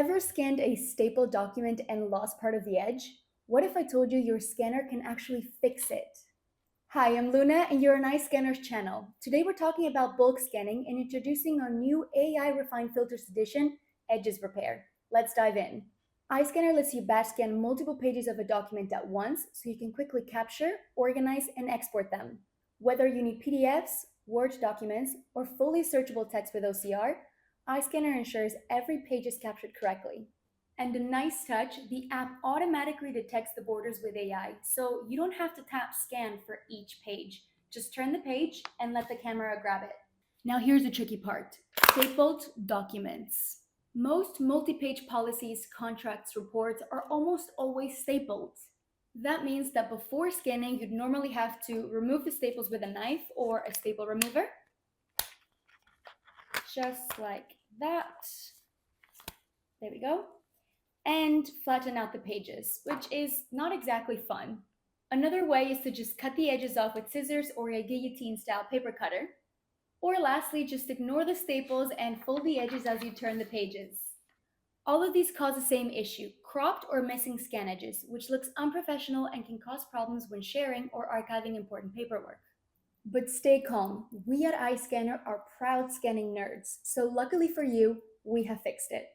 Ever scanned a stapled document and lost part of the edge? What if I told you your scanner can actually fix it? Hi, I'm Luna, and you're on iScanner's channel. Today we're talking about bulk scanning and introducing our new AI Refined Filters edition, Edges Repair. Let's dive in. iScanner lets you batch scan multiple pages of a document at once so you can quickly capture, organize, and export them. Whether you need PDFs, Word documents, or fully searchable text with OCR, iScanner ensures every page is captured correctly. And a nice touch, the app automatically detects the borders with AI, so you don't have to tap scan for each page. Just turn the page and let the camera grab it. Now here's the tricky part: stapled documents. Most multi-page policies, contracts, reports are almost always stapled. That means that before scanning, you'd normally have to remove the staples with a knife or a staple remover, just like that. There we go. And flatten out the pages, which is not exactly fun. Another way is to just cut the edges off with scissors or a guillotine-style paper cutter. Or lastly, just ignore the staples and fold the edges as you turn the pages. All of these cause the same issue: cropped or missing scan edges, which looks unprofessional and can cause problems when sharing or archiving important paperwork. But stay calm, we at iScanner are proud scanning nerds, so luckily for you, we have fixed it.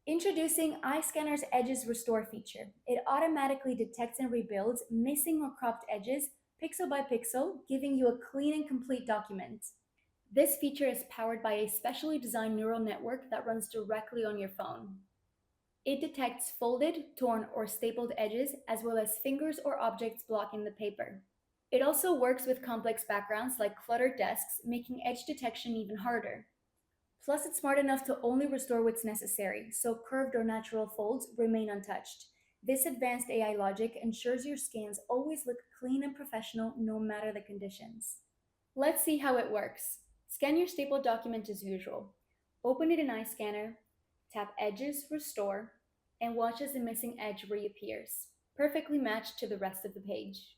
Introducing iScanner's Edges Restore feature. It automatically detects and rebuilds missing or cropped edges pixel by pixel, giving you a clean and complete document. This feature is powered by a specially designed neural network that runs directly on your phone. It detects folded, torn, or stapled edges, as well as fingers or objects blocking the paper. It also works with complex backgrounds like cluttered desks, making edge detection even harder. Plus, it's smart enough to only restore what's necessary, so curved or natural folds remain untouched. This advanced AI logic ensures your scans always look clean and professional no matter the conditions. Let's see how it works. Scan your stapled document as usual. Open it in iScanner, tap Edges Restore, and watch as the missing edge reappears, perfectly matched to the rest of the page.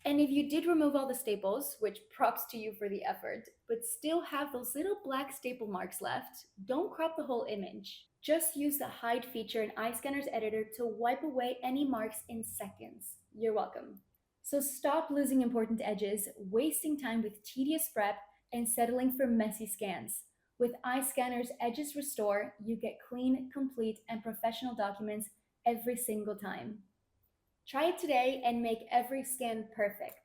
And if you did remove all the staples, which props to you for the effort, but still have those little black staple marks left, don't crop the whole image. Just use the hide feature in iScanner's editor to wipe away any marks in seconds. You're welcome. So stop losing important edges, wasting time with tedious prep, and settling for messy scans. With iScanner's Edges Restore, you get clean, complete, and professional documents every single time. Try it today and make every scan perfect.